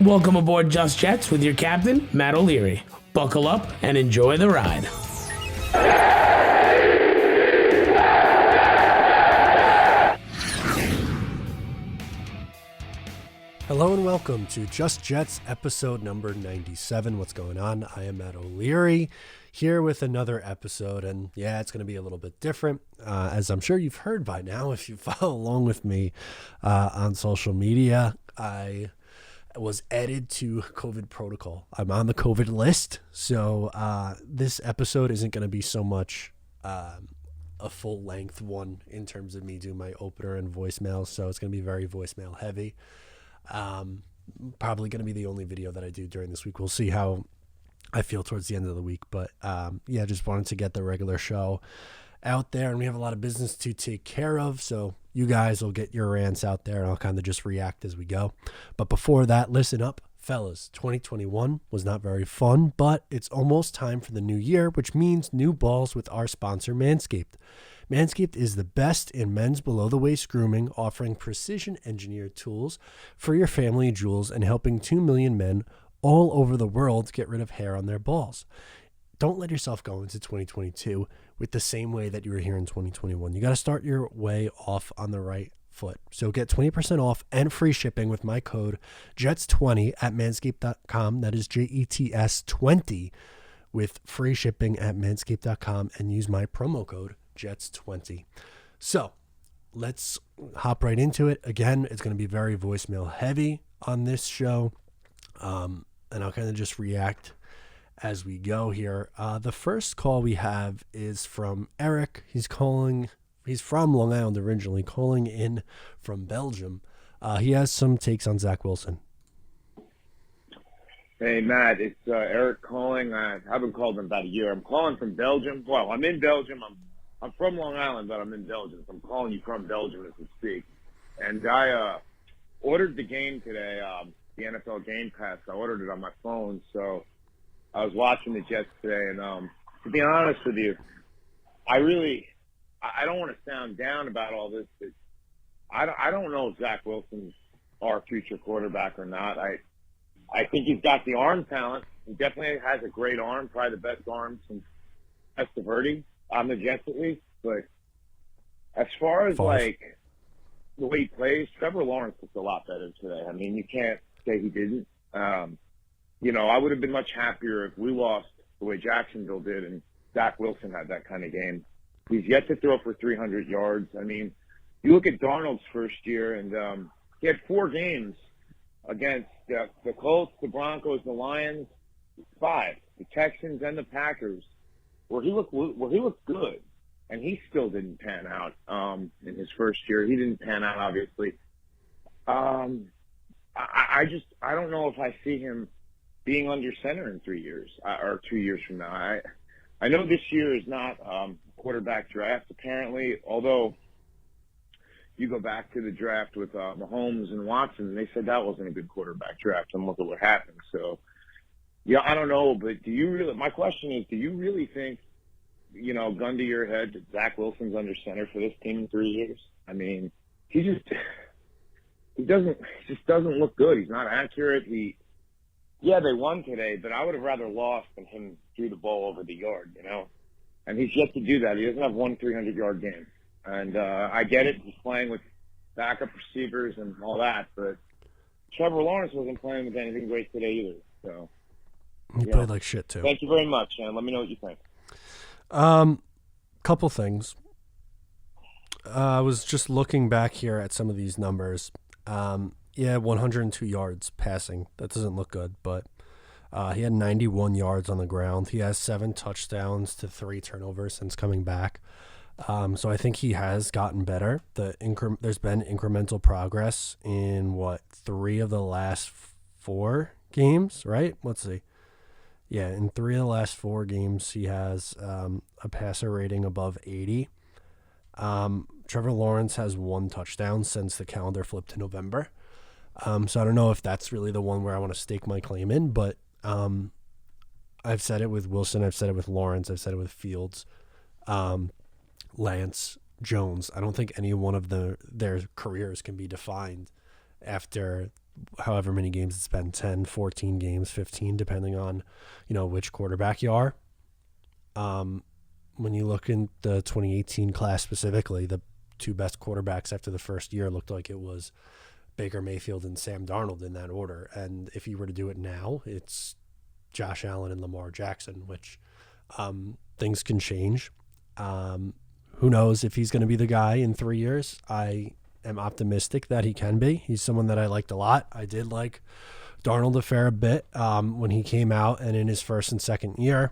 Welcome aboard Just Jets with your captain, Matt O'Leary. Buckle up and enjoy the ride. Hello and welcome to Just Jets episode number 97. What's going on? I am Matt O'Leary here with another episode, and yeah, it's going to be a little bit different, as I'm sure you've heard by now if you follow along with me on social media. I was added to COVID protocol. I'm on the COVID list, so this episode isn't going to be so much a full-length one in terms of me doing my opener and voicemail, so it's going to be very voicemail heavy. Probably going to be the only video that I do during this week. We'll see how I feel towards the end of the week, but yeah, just wanted to get the regular show out there, and we have a lot of business to take care of, so you guys will get your rants out there, and I'll kind of just react as we go. But before that, listen up, fellas. 2021 was not very fun, but it's almost time for the new year, which means new balls with our sponsor, Manscaped. Manscaped is the best in men's below-the-waist grooming, offering precision-engineered tools for your family jewels and helping 2 million men all over the world get rid of hair on their balls. Don't let yourself go into 2022 with the same way that you were here in 2021. You got to start your way off on the right foot. So get 20% off and free shipping with my code JETS20 at manscaped.com. That is JETS20 with free shipping at manscaped.com, and use my promo code JETS20. So let's hop right into it. Again, it's going to be very voicemail heavy on this show, and I'll kind of just react as we go here. The first call we have is from Eric. He's from Long Island originally, calling in from Belgium. He has some takes on Zach Wilson. Hey, Matt, it's Eric calling. I haven't called in about a year. I'm calling from Belgium. Well, I'm in Belgium. I'm from Long Island, but I'm in Belgium. So I'm calling you from Belgium as we speak. And I ordered the game today, the NFL Game Pass. I ordered it on my phone, so I was watching the Jets today. And to be honest with you, I don't want to sound down about all this. But I don't know if Zach Wilson's our future quarterback or not. I think he's got the arm talent. He definitely has a great arm, probably the best arm since Testaverde on the Jets at least. But as far as like the way he plays, Trevor Lawrence looked a lot better today. I mean, you can't say he didn't. You know, I would have been much happier if we lost the way Jacksonville did and Zach Wilson had that kind of game. He's yet to throw for 300 yards. I mean, you look at Darnold's first year, and he had 4 games against the Colts, the Broncos, the Lions, 5, the Texans, and the Packers, where he looked good, and he still didn't pan out in his first year. He didn't pan out, obviously. I don't know if I see him being under center in 3 years or 2 years from now. I know this year is not quarterback draft, apparently, although you go back to the draft with Mahomes and Watson, and they said that wasn't a good quarterback draft, and look at what happened. So, yeah, I don't know, but my question is, do you really think, you know, gun to your head, that Zach Wilson's under center for this team in 3 years? I mean, he just doesn't look good. He's not accurate. Yeah, they won today, but I would have rather lost than him threw the ball over the yard, you know? And he's yet to do that. He doesn't have one 300-yard game. And I get it. He's playing with backup receivers and all that, but Trevor Lawrence wasn't playing with anything great today either. So He played like shit, too. Thank you very much, and let me know what you think. Couple things. I was just looking back here at some of these numbers. Yeah, 102 yards passing. That doesn't look good, but he had 91 yards on the ground. He has 7 touchdowns to 3 turnovers since coming back. So I think he has gotten better. There's been incremental progress in 3 of the last 4 games, right? Let's see. Yeah, in 3 of the last 4 games, he has a passer rating above 80. Trevor Lawrence has 1 touchdown since the calendar flipped to November. So I don't know if that's really the one where I want to stake my claim in, but I've said it with Wilson, I've said it with Lawrence, I've said it with Fields, Lance, Jones. I don't think any one of their careers can be defined after however many games it's been, 10, 14 games, 15, depending on, which quarterback you are. When you look in the 2018 class specifically, the two best quarterbacks after the first year looked like it was Baker Mayfield and Sam Darnold in that order. And if you were to do it now, it's Josh Allen and Lamar Jackson, which things can change. Who knows if he's going to be the guy in 3 years? I am optimistic that he can be. He's someone that I liked a lot. I did like Darnold a fair bit when he came out, and in his first and second year.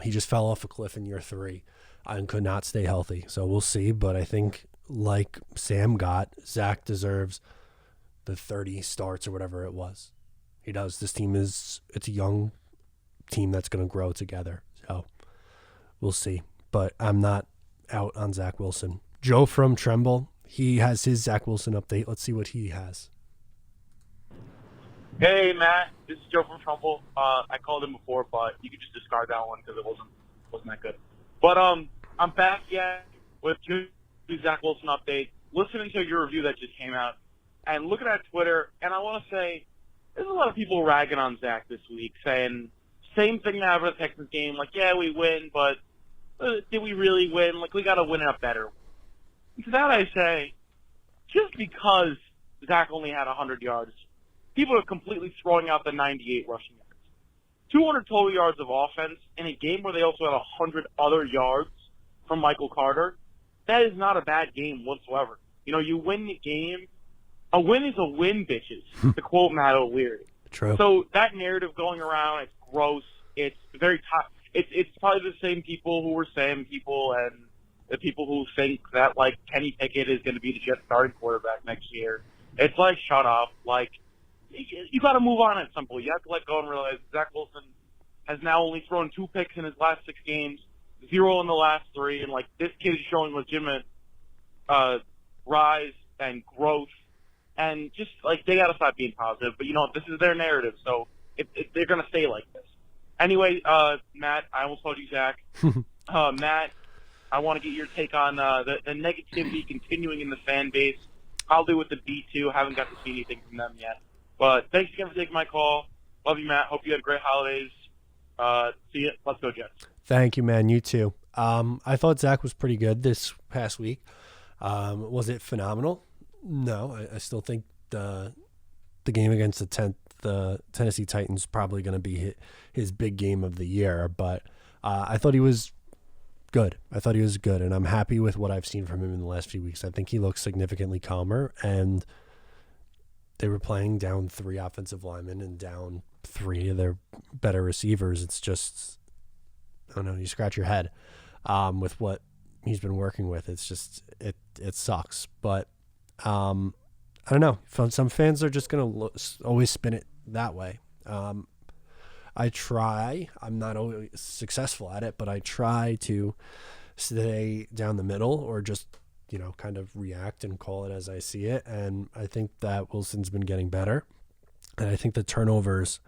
He just fell off a cliff in year 3 and could not stay healthy. So we'll see. But I think like Sam got, Zach deserves the 30 starts or whatever it was. He does. This team it's a young team that's going to grow together. So we'll see. But I'm not out on Zach Wilson. Joe from Tremble, he has his Zach Wilson update. Let's see what he has. Hey, Matt. This is Joe from Trumbull. I called him before, but you could just discard that one because it wasn't that good. But I'm back yet with two Zach Wilson updates, listening to your review that just came out, and looking at Twitter, and I want to say there's a lot of people ragging on Zach this week, saying same thing that happened at the Texans game, like, yeah, we win, but did we really win? Like, we got to win in a better way. And to that I say, just because Zach only had 100 yards, people are completely throwing out the 98 rushing yards. 200 total yards of offense in a game where they also had 100 other yards from Michael Carter. That is not a bad game whatsoever. You win the game. A win is a win, bitches, to quote Matt O'Leary. True. So that narrative going around, it's gross. It's very tough. It's probably the same people who were saying people and the people who think that, like, Kenny Pickett is going to be the Jets starting quarterback next year. It's like, shut up. Like, you got to move on at some point. You have to let go and realize Zach Wilson has now only thrown 2 picks in his last 6 games, 0 in the last 3, and like this kid is showing legitimate rise and growth, and just like they got to stop being positive. But this is their narrative, so they're gonna stay like this. Anyway, Matt, I almost called you Zach. Matt, I want to get your take on the negativity continuing in the fan base. Probably with the B2, haven't got to see anything from them yet. But thanks again for taking my call. Love you, Matt. Hope you had great holidays. See you. Let's go, Jets. Thank you, man. You too. I thought Zach was pretty good this past week. Was it phenomenal? No, I still think the game against the Tennessee Titans probably going to be his big game of the year. But I thought he was good. And I'm happy with what I've seen from him in the last few weeks. I think he looks significantly calmer, and they were playing down 3 offensive linemen and down 3 of their better receivers. It's just, I don't know, you scratch your head with what he's been working with. It's just, it sucks. But I don't know. Some fans are just going to always spin it that way. I try. I'm not always successful at it, but I try to stay down the middle or just, kind of react and call it as I see it. And I think that Wilson's been getting better. And I think the turnovers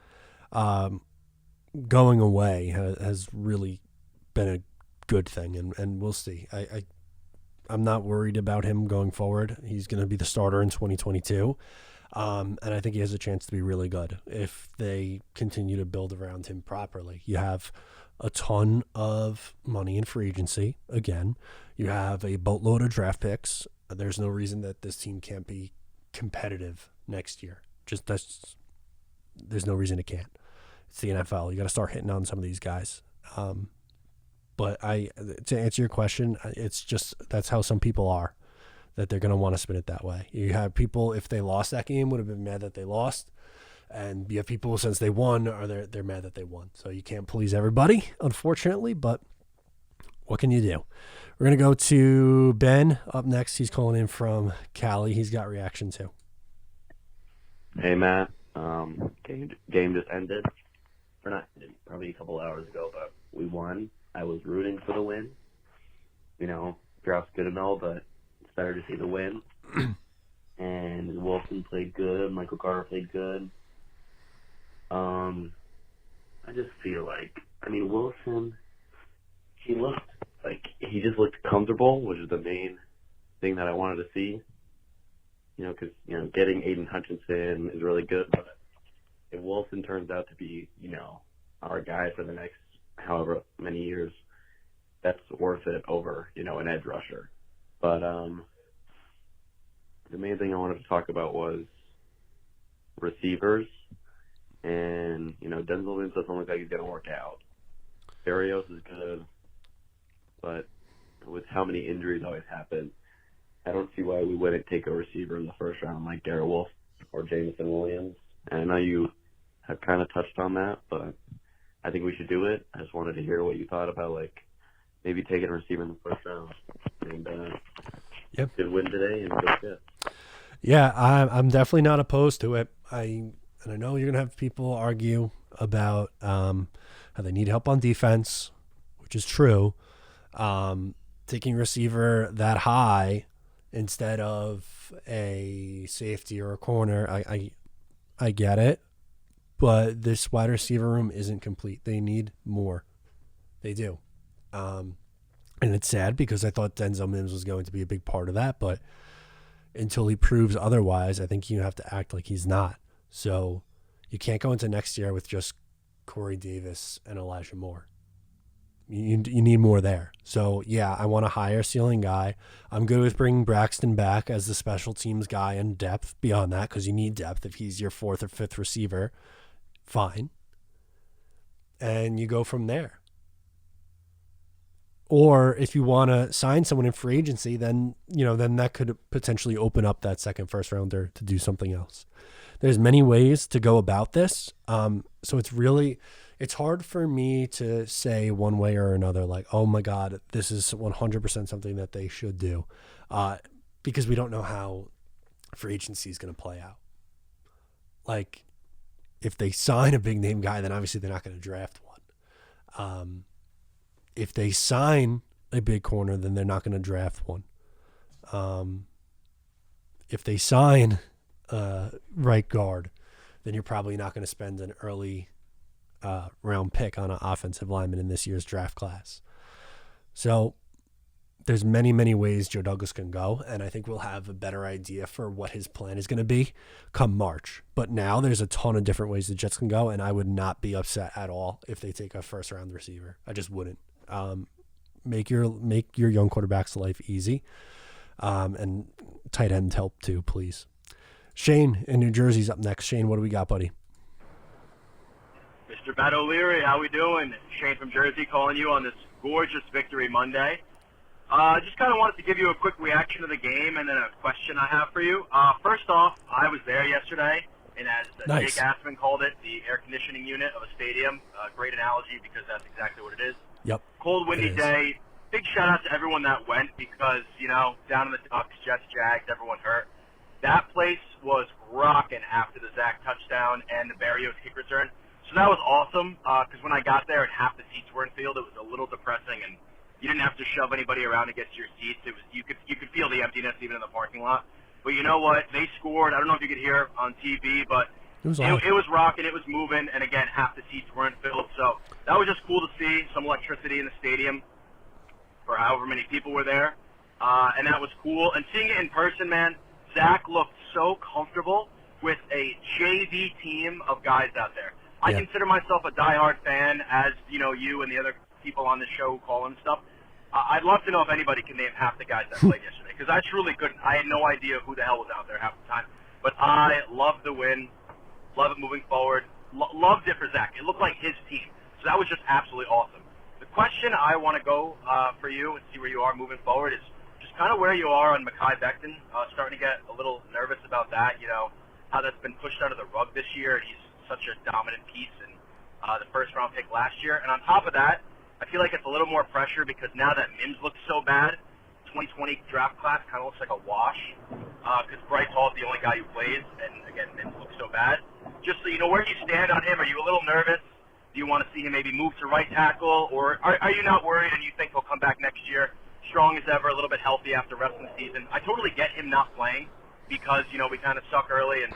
going away has really been a good thing. And we'll see. I'm not worried about him going forward. He's going to be the starter in 2022. And I think he has a chance to be really good if they continue to build around him properly. You have a ton of money in free agency. Again, you have a boatload of draft picks. There's no reason that this team can't be competitive next year. There's no reason it can't. It's the NFL. You got to start hitting on some of these guys. But to answer your question, it's just that's how some people are, that they're going to want to spin it that way. You have people, if they lost that game, would have been mad that they lost. And you have people, since they won, they're mad that they won. So you can't please everybody, unfortunately, but what can you do? We're going to go to Ben up next. He's calling in from Cali. He's got reaction too. Hey, Matt. Game just ended. Or not ended, probably a couple hours ago, but we won. I was rooting for the win. Draft's good and all, but it's better to see the win. And Wilson played good. Michael Carter played good. I just feel like, Wilson, he just looked comfortable, which is the main thing that I wanted to see. because getting Aiden Hutchinson is really good, but if Wilson turns out to be, our guy for the next however many years, that's worth it over, an edge rusher. But the main thing I wanted to talk about was receivers. And, Denzel Mims doesn't look like he's going to work out. Barrios is good, but with how many injuries always happen, I don't see why we wouldn't take a receiver in the first round like Garrett Wolf or Jameson Williams. And I know you have kind of touched on that, but I think we should do it. I just wanted to hear what you thought about, maybe taking a receiver in the first round. And good win today and good fit. Yeah, I'm definitely not opposed to it. And I know you're going to have people argue about how they need help on defense, which is true. Taking a receiver that high instead of a safety or a corner, I get it. But this wide receiver room isn't complete. They need more. They do. And it's sad because I thought Denzel Mims was going to be a big part of that. But until he proves otherwise, I think you have to act like he's not. So you can't go into next year with just Corey Davis and Elijah Moore. You need more there. So, yeah, I want a higher ceiling guy. I'm good with bringing Braxton back as the special teams guy and depth beyond that because you need depth. If he's your fourth or fifth receiver, fine. And you go from there. Or if you want to sign someone in free agency, then that could potentially open up that second first rounder to do something else. There's many ways to go about this. So it's hard for me to say one way or another, like, oh my God, this is 100% something that they should do. Because we don't know how free agency is going to play out. Like, if they sign a big name guy, then obviously they're not going to draft one. If they sign a big corner, then they're not going to draft one. If they sign right guard, then you're probably not going to spend an early round pick on an offensive lineman in this year's draft class. So there's many, many ways Joe Douglas can go, and I think we'll have a better idea for what his plan is going to be come March. But now there's a ton of different ways the Jets can go, and I would not be upset at all if they take a first-round receiver. I just wouldn't. Make your young quarterbacks' life easy, and tight end help too, please. Shane in New Jersey's up next. Shane, what do we got, buddy? Mr. Matt O'Leary, how we doing? Shane from Jersey calling you on this gorgeous Victory Monday. Just kind of wanted to give you a quick reaction to the game and then a question I have for you. First off, I was there yesterday, and as Nice. Jake Asman called it, the air conditioning unit of a stadium. Great analogy because that's exactly what it is. Yep. Cold, windy day. Big shout out to everyone that went because, down in the Ducks, Jets, Jags, everyone hurt. That place was rocking after the Zach touchdown and the Barrios kick return. So that was awesome because when I got there and half the seats were in field, it was a little depressing, and you didn't have to shove anybody around to get to your seats. It was you could feel the emptiness even in the parking lot. But you know what? They scored. I don't know if you could hear on TV, but it was rocking. It was moving, and again, half the seats weren't filled. So that was just cool to see some electricity in the stadium for however many people were there, and that was cool. And seeing it in person, man, Zach looked so comfortable with a JV team of guys out there. I consider myself a diehard fan, as you and the other people on this show who call and stuff. I'd love to know if anybody can name half the guys that played yesterday, because I truly couldn't. I had no idea who the hell was out there half the time. But I loved the win, love it moving forward, loved it for Zach. It looked like his team, so that was just absolutely awesome. The question I want to go for you and see where you are moving forward is just kind of where you are on Mekhi Becton. Starting to get a little nervous about that, how that's been pushed under the rug this year, and he's such a dominant piece in the first-round pick last year. And on top of that, I feel like it's a little more pressure because now that Mims looks so bad, 2020 draft class kind of looks like a wash because Bryce Hall is the only guy who plays, and, again, Mims looks so bad. Just so you know, where do you stand on him? Are you a little nervous? Do you want to see him maybe move to right tackle, or are you not worried and you think he'll come back next year strong as ever, a little bit healthy after the rest of the season? I totally get him not playing because, we kind of suck early, and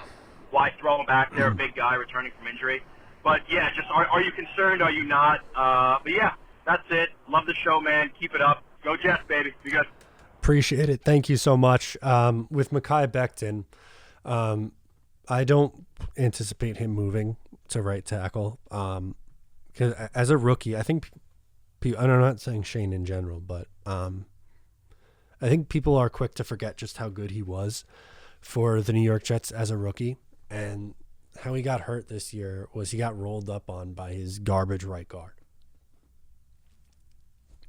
why throw him back there, a big guy returning from injury. But, yeah, just are you concerned? Are you not? But, yeah, that's it. Love the show, man. Keep it up. Go Jets, baby. Be good. Appreciate it. Thank you so much. With Mekhi Becton, I don't anticipate him moving to right tackle. Because as a rookie, I think I'm not saying Shane in general, but I think people are quick to forget just how good he was for the New York Jets as a rookie. And how he got hurt this year was he got rolled up on by his garbage right guard.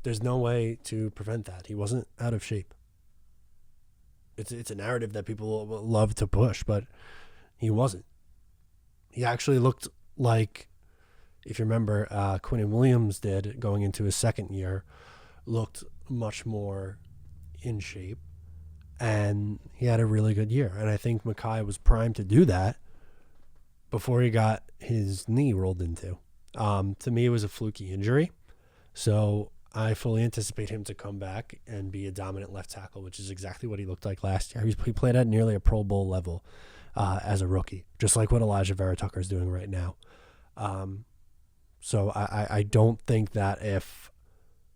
There's no way to prevent that. He wasn't out of shape. It's a narrative that people love to push, but he wasn't. He actually looked like, if you remember, Quinnen Williams did going into his second year, looked much more in shape, and he had a really good year. And I think Mekhi was primed to do that before he got his knee rolled into. To me, it was a fluky injury, so I fully anticipate him to come back and be a dominant left tackle, which is exactly what he looked like last year. He played at nearly a Pro Bowl level as a rookie, just like what Elijah Vera Tucker is doing right now. So I don't think that if,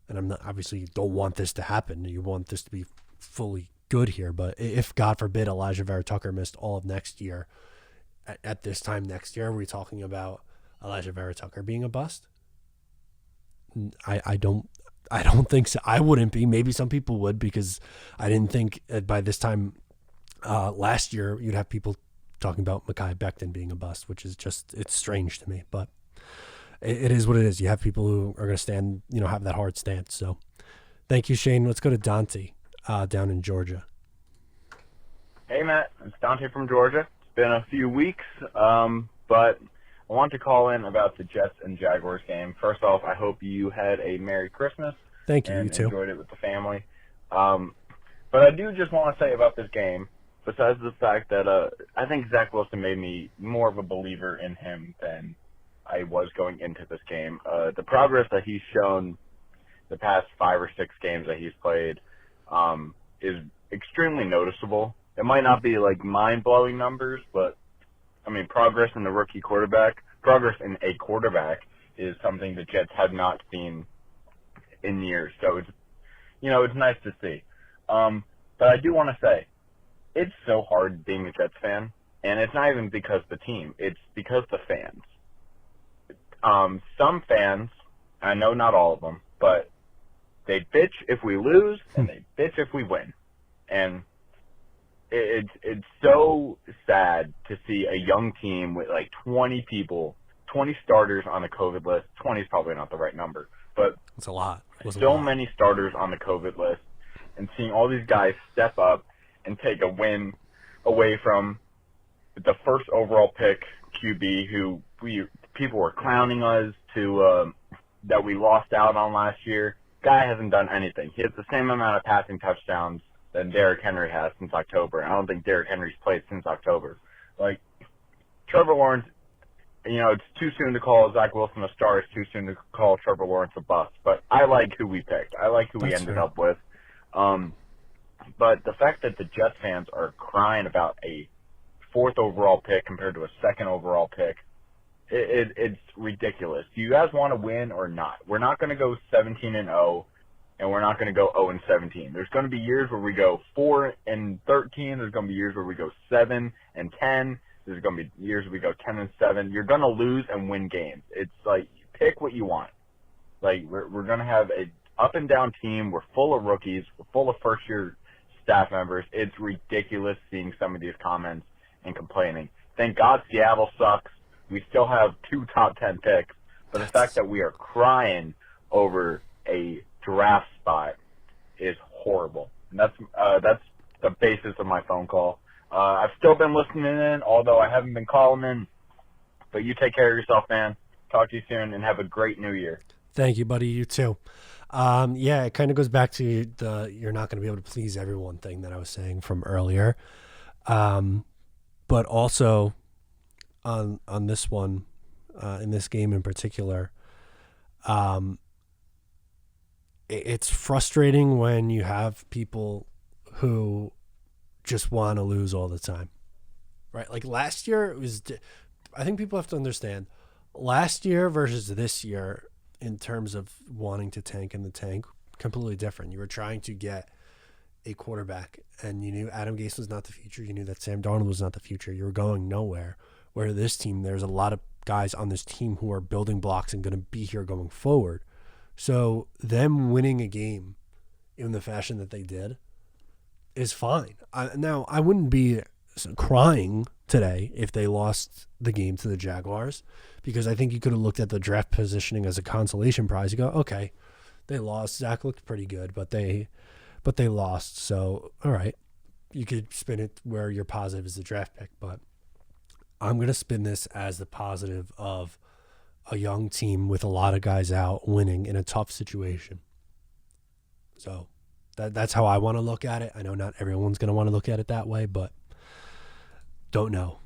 and I'm not, obviously you don't want this to happen. You want this to be fully good here, but if God forbid Elijah Vera Tucker missed all of next year, at this time next year, are we talking about Elijah Vera Tucker being a bust? I don't think so. I wouldn't be. Maybe some people would, because I didn't think by this time last year you'd have people talking about Mekhi Becton being a bust, which is just, it's strange to me, but it is what it is. You have people who are going to stand, have that hard stance. So thank you, Shane. Let's go to Dante down in Georgia. Hey, Matt. It's Dante from Georgia. It's been a few weeks, but I want to call in about the Jets and Jaguars game. First off, I hope you had a Merry Christmas. Thank you, and you too. Enjoyed it with the family. But I do just want to say about this game, besides the fact that I think Zach Wilson made me more of a believer in him than I was going into this game. The progress that he's shown the past 5 or 6 games that he's played is extremely noticeable. It might not be like mind-blowing numbers, but I mean, progress in a quarterback is something the Jets have not seen in years. So it's nice to see. But I do want to say, it's so hard being a Jets fan, and it's not even because the team, it's because the fans. Some fans, I know not all of them, but they bitch if we lose and they bitch if we win. And it's so sad to see a young team with like 20 starters on the COVID list. 20 is probably not the right number, but it's a lot. Many starters on the COVID list, and seeing all these guys step up and take a win away from the first overall pick QB who people were clowning us that we lost out on last year. Guy hasn't done anything. He has the same amount of passing touchdowns than Derrick Henry has since October. I don't think Derrick Henry's played since October. Like, Trevor Lawrence, it's too soon to call Zach Wilson a star. It's too soon to call Trevor Lawrence a bust. But I like who we picked. I like who we ended up with. But the fact that the Jets fans are crying about a 4th overall pick compared to a 2nd overall pick, it's ridiculous. Do you guys want to win or not? We're not going to go 17-0, and we're not going to go 0-17. There's going to be years where we go 4-13. There's going to be years where we go 7-10. There's going to be years where we go 10-7. You're going to lose and win games. It's like, pick what you want. Like, we're going to have a up and down team. We're full of rookies. We're full of first-year staff members. It's ridiculous seeing some of these comments and complaining. Thank God Seattle sucks. We still have 2 top 10 picks, but the fact that we are crying over a draft spot is horrible. And that's the basis of my phone call. I've still been listening in, although I haven't been calling in. But you take care of yourself, man. Talk to you soon, and have a great New Year. Thank you, buddy. You too. Yeah, it kind of goes back to the you're not going to be able to please everyone thing that I was saying from earlier. But also on this one, in this game in particular, it's frustrating when you have people who just want to lose all the time, right? Like last year, it was. I think people have to understand last year versus this year in terms of wanting to tank in the tank, completely different. You were trying to get a quarterback and you knew Adam Gase was not the future, you knew that Sam Darnold was not the future, you were going nowhere. Where this team, there's a lot of guys on this team who are building blocks and going to be here going forward. So them winning a game in the fashion that they did is fine. Now, I wouldn't be crying today if they lost the game to the Jaguars, because I think you could have looked at the draft positioning as a consolation prize. You go, okay, they lost. Zach looked pretty good, but they lost. So, all right, you could spin it where your positive is the draft pick, but I'm going to spin this as the positive of a young team with a lot of guys out winning in a tough situation. So that's how I want to look at it. I know not everyone's going to want to look at it that way, but don't know.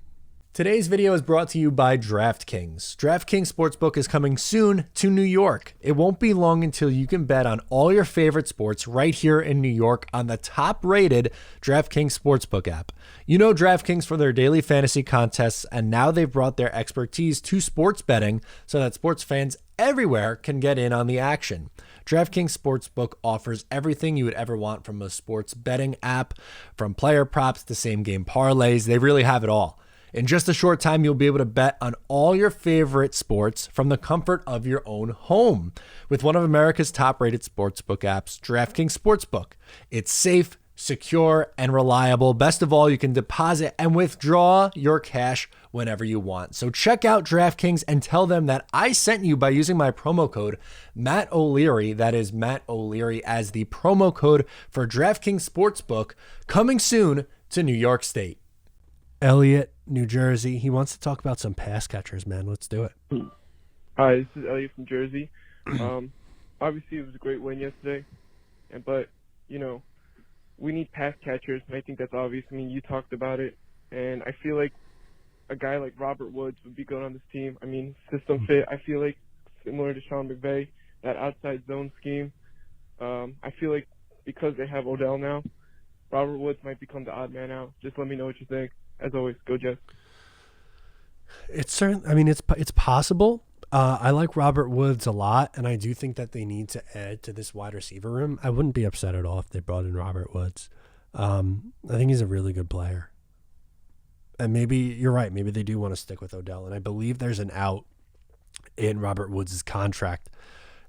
Today's video is brought to you by DraftKings. DraftKings Sportsbook is coming soon to New York. It won't be long until you can bet on all your favorite sports right here in New York on the top-rated DraftKings Sportsbook app. You know DraftKings for their daily fantasy contests, and now they've brought their expertise to sports betting so that sports fans everywhere can get in on the action. DraftKings Sportsbook offers everything you would ever want from a sports betting app, from player props to same-game parlays. They really have it all. In just a short time, you'll be able to bet on all your favorite sports from the comfort of your own home with one of America's top-rated sportsbook apps, DraftKings Sportsbook. It's safe, secure, and reliable. Best of all, you can deposit and withdraw your cash whenever you want. So check out DraftKings and tell them that I sent you by using my promo code Matt O'Leary. That is Matt O'Leary as the promo code for DraftKings Sportsbook, coming soon to New York State. Elliot, New Jersey. He wants to talk about some pass catchers, man. Let's do it. Hi, this is Elliot from Jersey. Obviously, it was a great win yesterday, but, we need pass catchers, and I think that's obvious. I mean, you talked about it, and I feel like a guy like Robert Woods would be good on this team. I mean, system fit, I feel like, similar to Sean McVay, that outside zone scheme. I feel like because they have Odell now, Robert Woods might become the odd man out. Just let me know what you think. As always, go Jets. It's possible. I like Robert Woods a lot, and I do think that they need to add to this wide receiver room. I wouldn't be upset at all if they brought in Robert Woods. I think he's a really good player. And maybe you're right. Maybe they do want to stick with Odell. And I believe there's an out in Robert Woods' contract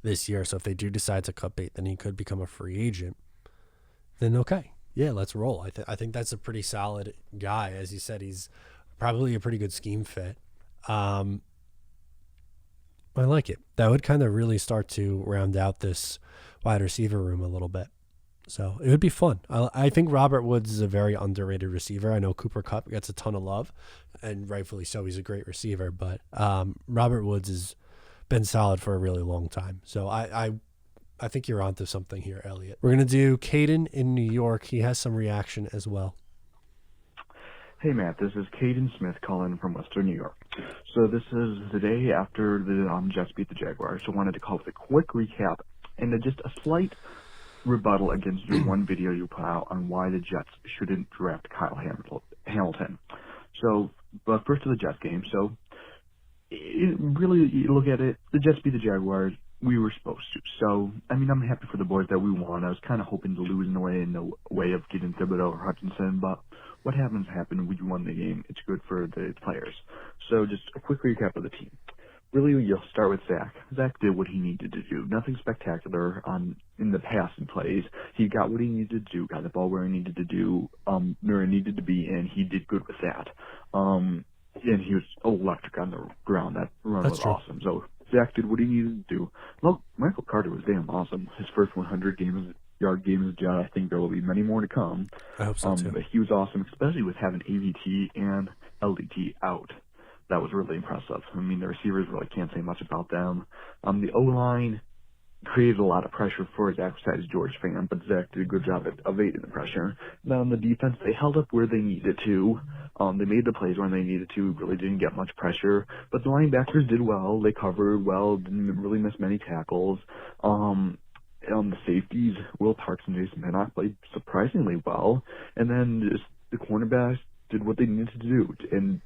this year. So if they do decide to cut bait, then he could become a free agent. Then okay. Yeah, let's roll. I think that's a pretty solid guy. As you said, he's probably a pretty good scheme fit. I like it. That would kind of really start to round out this wide receiver room a little bit. So it would be fun. I think Robert Woods is a very underrated receiver. I know Cooper Kupp gets a ton of love, and rightfully so. He's a great receiver. But Robert Woods has been solid for a really long time. So I think you're onto something here, Elliot. We're going to do Caden in New York. He has some reaction as well. Hey, Matt. This is Caden Smith calling from Western New York. So this is the day after the Jets beat the Jaguars. So I wanted to call with a quick recap and just a slight rebuttal against your one video you put out on why the Jets shouldn't draft Kyle Hamilton. So, but first to the Jets game. So really, you look at it, the Jets beat the Jaguars. We were supposed to. So, I mean, I'm happy for the boys that we won. I was kind of hoping to lose in the way of getting Thibodeau or Hutchinson, but what happened. We won the game. It's good for the players. So just a quick recap of the team. Really, you'll start with Zach. Zach did what he needed to do. Nothing spectacular in the passing plays. He got what he needed to do, got the ball where he needed to do, where he needed to be, and he did good with that. And he was electric on the ground. That run was awesome. So Zach did what he needed to do. Well, Michael Carter was damn awesome. His first 100-yard game as a Jet. I think there will be many more to come. I hope so, too. But he was awesome, especially with having AVT and LDT out. That was really impressive. I mean, the receivers really can't say much about them. The O-line created a lot of pressure for Zach besides George Fan, but Zach did a good job at evading the pressure. Then on the defense, they held up where they needed to. They made the plays when they needed to, really didn't get much pressure. But the linebackers did well. They covered well, didn't really miss many tackles. On the safeties, Will Parks and Jason Pinnock played surprisingly well. And then just the cornerbacks did what they needed to do. And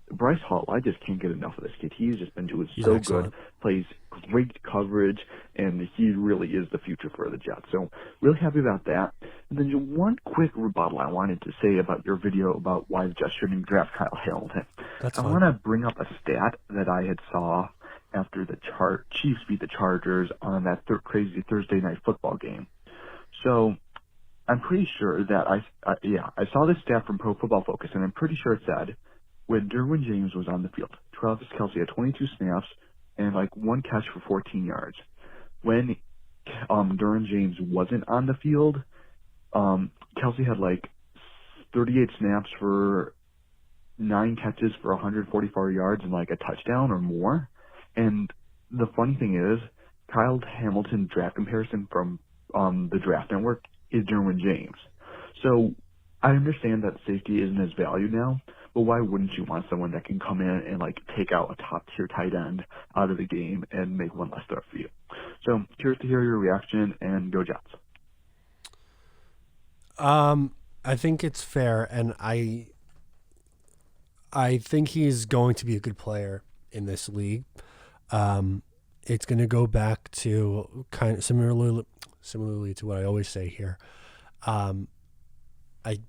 Bryce Hall, I just can't get enough of this kid. He's just been doing so good, plays great coverage, and he really is the future for the Jets. So really happy about that. And then just one quick rebuttal I wanted to say about your video about why the Jets shouldn't draft Kyle Hamilton. That's I fine. want to bring up a stat that I had saw after the Chiefs beat the Chargers on that crazy Thursday night football game. So I'm pretty sure that I saw this stat from Pro Football Focus, and I'm pretty sure it said when Derwin James was on the field, Travis Kelce had 22 snaps and like one catch for 14 yards. When Derwin James wasn't on the field, Kelce had like 38 snaps for 9 catches for 144 yards and like a touchdown or more. And the funny thing is, Kyle Hamilton's draft comparison from the Draft Network is Derwin James. So I understand that safety isn't as valued now, but why wouldn't you want someone that can come in and like take out a top tier tight end out of the game and make one less throw for you? So curious to hear your reaction, and go Jets. I think it's fair, and I think he's going to be a good player in this league. It's going to go back to kind of similarly to what I always say here. I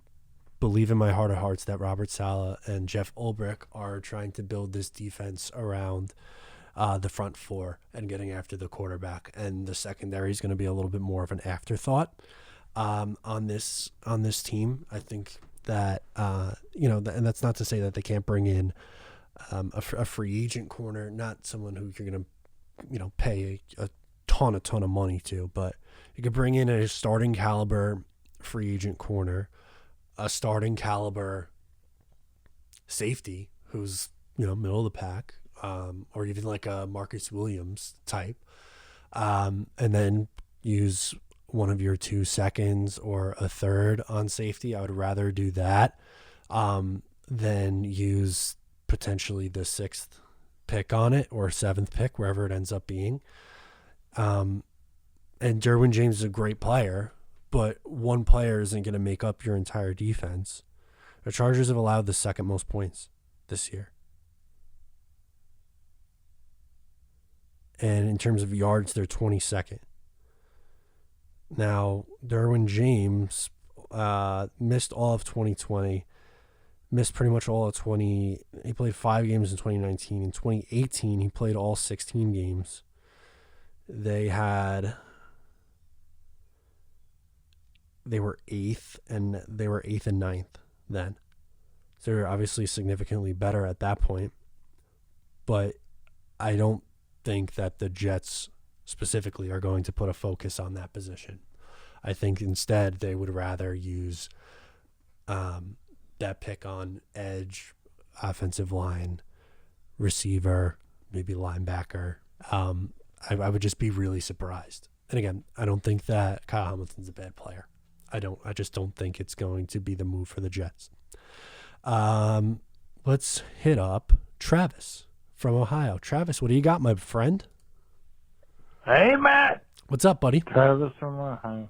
believe in my heart of hearts that Robert Saleh and Jeff Ulbrich are trying to build this defense around the front four and getting after the quarterback, and the secondary is going to be a little bit more of an afterthought on this team. I think that and that's not to say that they can't bring in a free agent corner, not someone who you're going to pay a ton of money to, but you could bring in a starting caliber free agent corner, a starting caliber safety who's middle of the pack, or even like a Marcus Williams type, and then use one of your 2 seconds or a third on safety. I would rather do that than use potentially the 6th pick on it or 7th pick, wherever it ends up being. And Derwin James is a great player, but one player isn't going to make up your entire defense. The Chargers have allowed the 2nd most points this year. And in terms of yards, they're 22nd. Now, Derwin James missed all of 2020, missed pretty much all of 20. He played 5 games in 2019. In 2018, he played all 16 games. They were 8th and 9th then. So they were obviously significantly better at that point. But I don't think that the Jets specifically are going to put a focus on that position. I think instead they would rather use that pick on edge, offensive line, receiver, maybe linebacker. I would just be really surprised. And again, I don't think that Kyle Hamilton's a bad player. I just don't think it's going to be the move for the Jets. Let's hit up Travis from Ohio. Travis, what do you got, my friend? Hey, Matt. What's up, buddy? Travis from Ohio.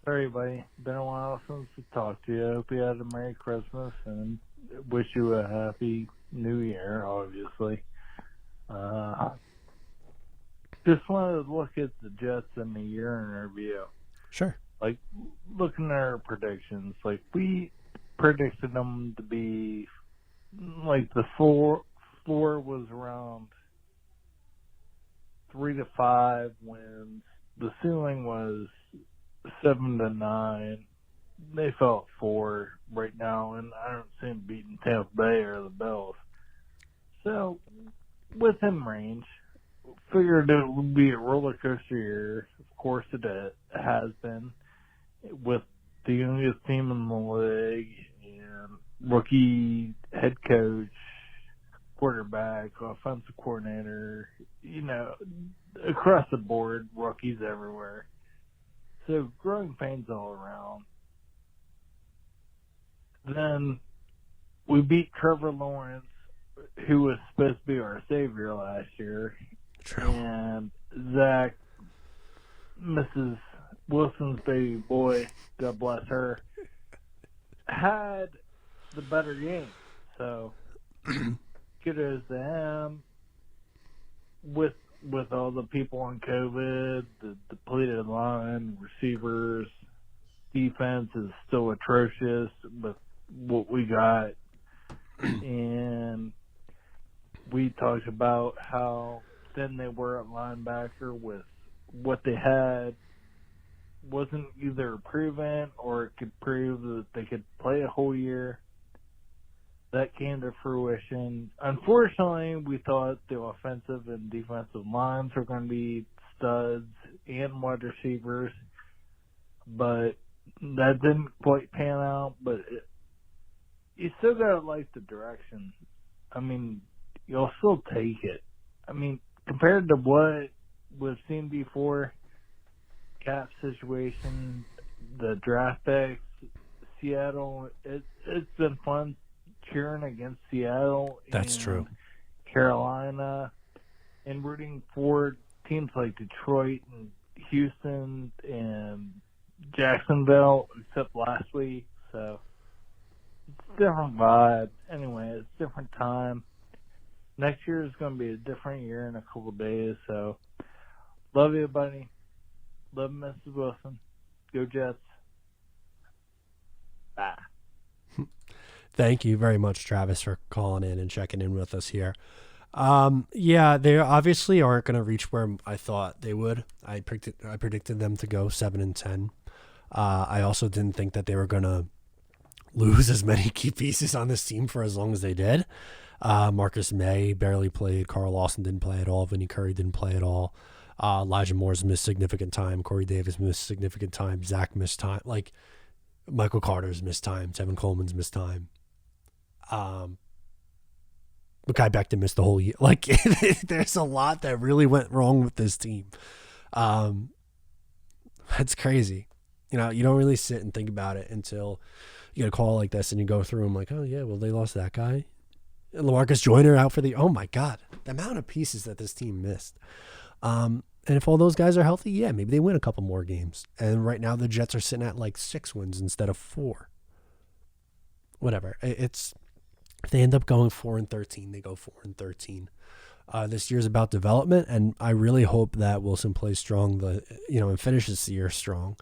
Sorry, buddy. Been a while since we talked to you. I hope you had a Merry Christmas and wish you a Happy New Year, obviously. Just wanted to look at the Jets in the year in review. Sure. Like, looking at our predictions, like, we predicted them to be, like, the floor was around 3 to 5 wins. The ceiling was 7 to 9. They fell at 4 right now, and I don't see them beating Tampa Bay or the Bills. So, within range, figured it would be a roller coaster year. Of course, it has been, with the youngest team in the league and rookie head coach, quarterback, offensive coordinator, across the board, rookies everywhere. So growing pains all around. Then we beat Trevor Lawrence, who was supposed to be our savior last year. True. And Zach, Mrs. Wilson's baby boy, God bless her, had the better game. So kudos to him. With all the people on COVID, the depleted line, receivers, defense is still atrocious with what we got. And we talked about how thin they were at linebacker with what they had wasn't either proven or it could prove that they could play a whole year. That came to fruition. Unfortunately, we thought the offensive and defensive lines were going to be studs and wide receivers, but that didn't quite pan out. But you still got to like the direction. I mean, you'll still take it. I mean, compared to what we've seen before, cap situation, the draft picks, Seattle, it's been fun cheering against Seattle. That's true. Carolina, and rooting for teams like Detroit and Houston and Jacksonville, except last week. So it's a different vibe. Anyway, it's a different time. Next year is going to be a different year in a couple of days. So love you, buddy. Love Mrs. Wilson. Go Jets. Bye. Thank you very much, Travis, for calling in and checking in with us here. Yeah, they obviously aren't going to reach where I thought they would. I predicted them to go 7-10. I also didn't think that they were going to lose as many key pieces on this team for as long as they did. Marcus May barely played. Carl Lawson didn't play at all. Vinny Curry didn't play at all. Elijah Moore's missed significant time. Corey Davis missed significant time. Zach missed time. Like, Michael Carter's missed time. Tevin Coleman's missed time. Mekhi Becton missed the whole year. Like, there's a lot that really went wrong with this team. That's crazy. You know, you don't really sit and think about it until you get a call like this and you go through them like, oh, yeah, well, they lost that guy. And LaMarcus Joyner out for oh, my God, the amount of pieces that this team missed. And if all those guys are healthy, yeah, maybe they win a couple more games. And right now the Jets are sitting at like 6 wins instead of 4. Whatever. If they end up going 4-13, they go 4-13. This year's about development, and I really hope that Wilson plays strong, and finishes the year strong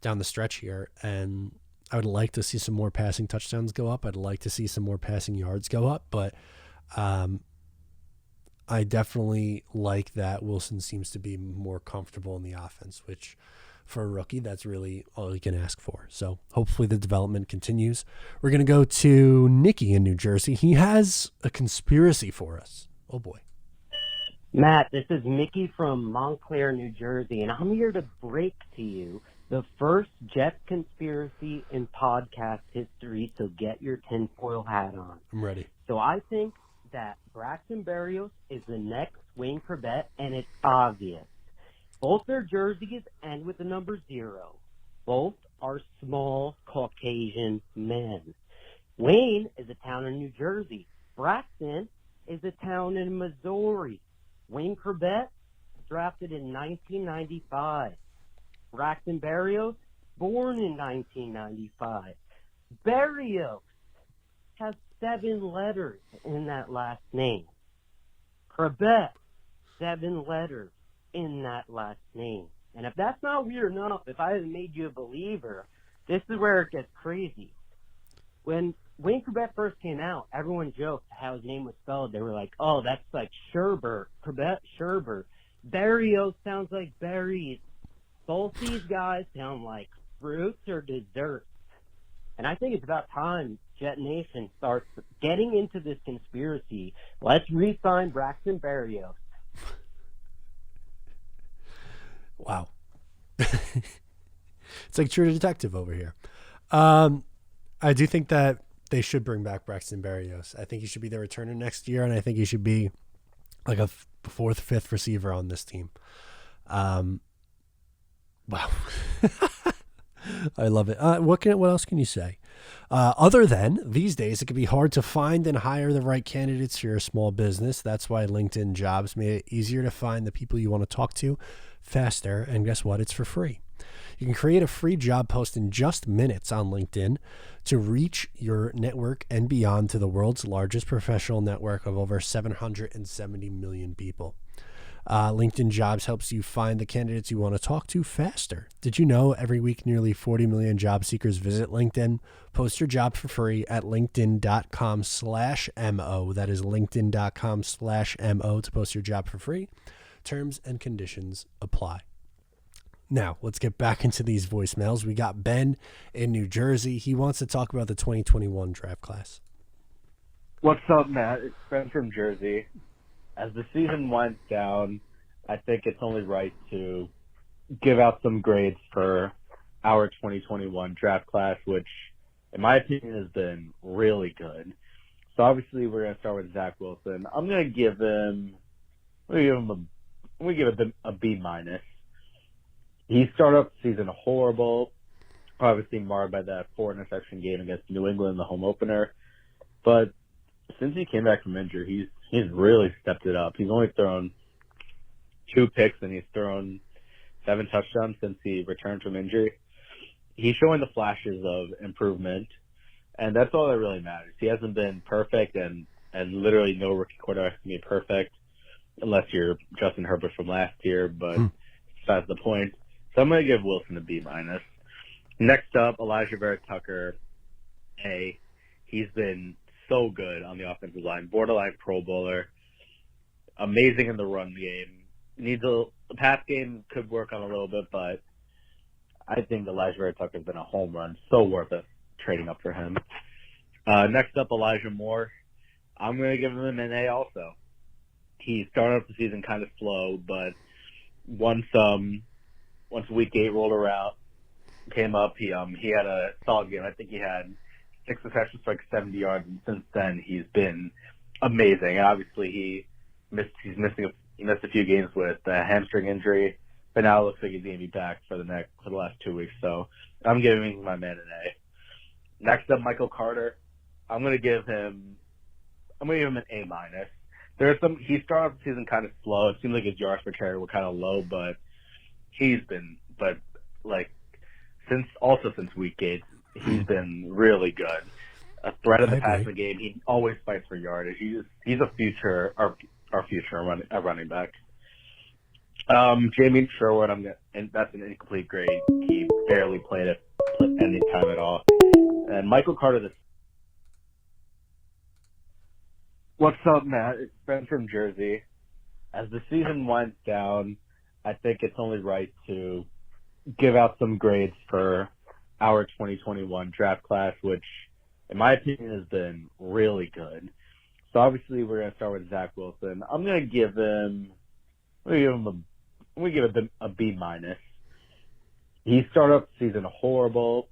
down the stretch here. And I would like to see some more passing touchdowns go up. I'd like to see some more passing yards go up, but I definitely like that Wilson seems to be more comfortable in the offense, which for a rookie, that's really all you can ask for. So hopefully the development continues. We're going to go to Nicky in New Jersey. He has a conspiracy for us. Oh, boy. Matt, this is Mickey from Montclair, New Jersey, and I'm here to break to you the first Jets conspiracy in podcast history, so get your tinfoil hat on. I'm ready. So I think that Braxton Barrios is the next Wayne Corbett, and it's obvious. Both their jerseys end with the number 0. Both are small Caucasian men. Wayne is a town in New Jersey. Braxton is a town in Missouri. Wayne Corbett, drafted in 1995. Braxton Barrios, born in 1995. Barrios has 7 letters in that last name. Corbett, 7 letters in that last name. And if that's not weird enough, if I haven't made you a believer, this is where it gets crazy. When Wayne Corbett first came out, everyone joked how his name was spelled. They were like, oh, that's like Sherbert. Corbett, Sherbert. Barrios sounds like berries. Both these guys sound like fruits or desserts. And I think it's about time Jet Nation starts getting into this conspiracy. Let's re-sign Braxton Barrios. Wow. It's like True Detective over here. I do think that they should bring back Braxton Barrios. I think he should be the returner next year, and I think he should be like a 4th, 5th receiver on this team. Wow. I love it. What else can you say? Other than these days, it can be hard to find and hire the right candidates for your small business. That's why LinkedIn Jobs made it easier to find the people you want to talk to faster. And guess what? It's for free. You can create a free job post in just minutes on LinkedIn to reach your network and beyond to the world's largest professional network of over 770 million people. LinkedIn Jobs helps you find the candidates you want to talk to faster. Did you know every week nearly 40 million job seekers visit LinkedIn? Post your job for free at linkedin.com/MO. That is linkedin.com/MO to post your job for free. Terms and conditions apply. Now, let's get back into these voicemails. We got Ben in New Jersey. He wants to talk about the 2021 draft class. What's up, Matt? It's Ben from Jersey. As the season winds down, I think it's only right to give out some grades for our 2021 draft class, which, in my opinion, has been really good. So obviously, we're going to start with Zach Wilson. I'm going to give him a B minus. He started off the season horrible, obviously marred by that 4 interception game against New England in the home opener. But since he came back from injury, he's really stepped it up. He's only thrown 2 picks and he's thrown 7 touchdowns since he returned from injury. He's showing the flashes of improvement, and that's all that really matters. He hasn't been perfect, and literally no rookie quarterback can be perfect unless you're Justin Herbert from last year, but besides the point. So I'm going to give Wilson a B minus. Next up, Elijah Barrett Tucker, A. He's been so good on the offensive line, borderline Pro Bowler, amazing in the run game. The pass game could work on a little bit, but I think Elijah Barrett Tucker's been a home run. So worth it trading up for him. Next up, Elijah Moore. I'm going to give him an A also. He started off the season kind of slow, but once week 8 rolled around, came up, he had a solid game. I think he had 6 receptions for like 70 yards, and since then he's been amazing. And obviously he missed a few games with a hamstring injury, but now it looks like he's going to be back for the last 2 weeks. So I'm giving my man an A. Next up, Michael Carter. I'm going to give him an A minus. He started off the season kind of slow. It seemed like his yards per carry were kind of low, but since week 8, he's been really good. A threat of the passing game. He always fights for yardage. He's our future running back. Jamie Sherwood, and that's an incomplete grade. He barely played it any time at all. And Michael Carter. What's up, Matt? It's Ben from Jersey. As the season winds down, I think it's only right to give out some grades for our 2021 draft class, which, in my opinion, has been really good. So obviously, we're going to start with Zach Wilson. I'm going to give him a B minus. He started off the season horrible,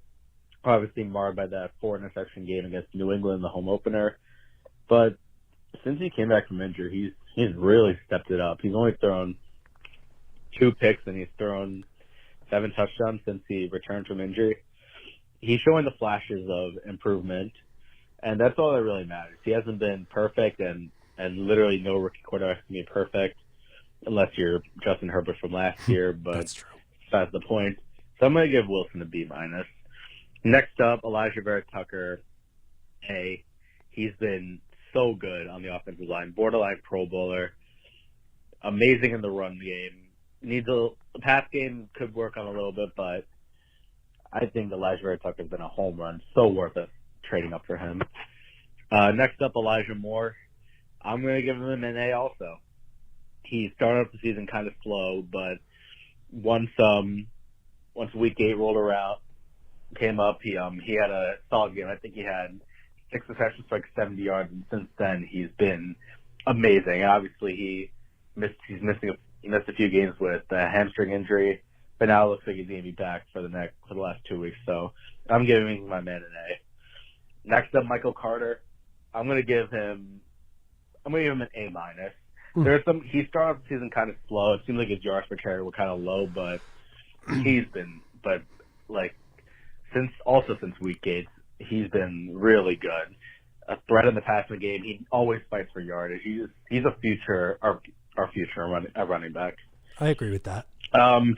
obviously marred by that 4 interception game against New England in the home opener. But since he came back from injury, he's really stepped it up. He's only thrown 2 picks and he's thrown 7 touchdowns since he returned from injury. He's showing the flashes of improvement, and that's all that really matters. He hasn't been perfect, and literally no rookie quarterback can be perfect unless you're Justin Herbert from last year, but besides the point. So I'm going to give Wilson a B minus. Next up, Elijah Barrett Tucker, A. He's been so good on the offensive line, borderline Pro Bowler, amazing in the run game. The pass game could work on a little bit, but I think Elijah Barrett Tucker's been a home run. So worth it trading up for him. Next up, Elijah Moore. I'm going to give him an A also. He started off the season kind of slow, but once week 8 rolled around, came up, he had a solid game. I think he had 6 receptions for like 70 yards, and since then he's been amazing. And obviously he missed a few games with a hamstring injury, but now it looks like he's going to be back for the last 2 weeks. So I'm giving my man an A. Next up, Michael Carter. I'm going to give him an A minus. He started off the season kind of slow. It seemed like his yards per carry were kind of low, but since week 8, he's been really good. A threat in the passing game. He always fights for yardage. He's our future running back. I agree with that.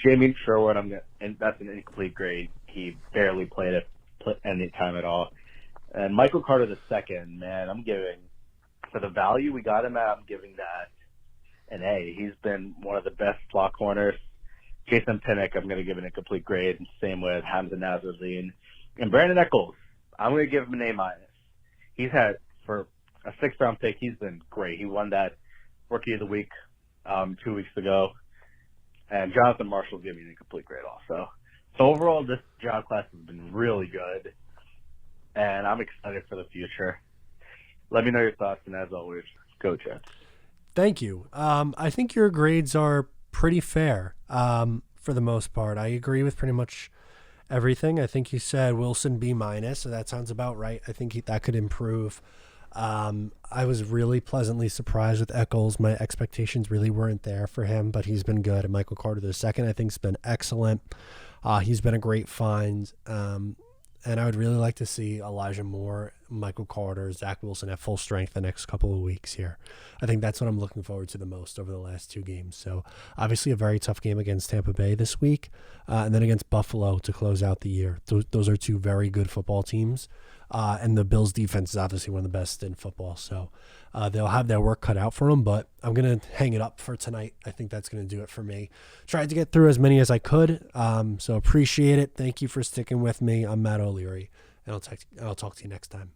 Jamie Sherwood, and that's an incomplete grade. He barely played it any time at all. And Michael Carter II, man, I'm giving, for the value we got him at, I'm giving that And hey, he's been one of the best slot corners. Jason Pinnock, I'm going to give an incomplete grade. Same with Hamza Nasruddin. And Brandon Eccles, I'm going to give him an A-. He's had, for a 6th-round pick, he's been great. He won that Rookie of the Week 2 weeks ago. And Jonathan Marshall gave me an incomplete grade also. So overall, this job class has been really good. And I'm excited for the future. Let me know your thoughts, and as always, go Jets. Thank you. I think your grades are pretty fair for the most part. I agree with pretty much everything. I think you said Wilson B-, so that sounds about right. I think that could improve. I was really pleasantly surprised with Eccles. My expectations really weren't there for him, but he's been good. And Michael Carter II, I think, has been excellent. He's been a great find. And I would really like to see Elijah Moore, Michael Carter, Zach Wilson at full strength the next couple of weeks here. I think that's what I'm looking forward to the most over the last 2 games. So obviously a very tough game against Tampa Bay this week, and then against Buffalo to close out the year. Those are 2 very good football teams. And the Bills defense is obviously one of the best in football. So they'll have their work cut out for them, but I'm going to hang it up for tonight. I think that's going to do it for me. Tried to get through as many as I could. So appreciate it. Thank you for sticking with me. I'm Matt O'Leary, and I'll talk to you next time.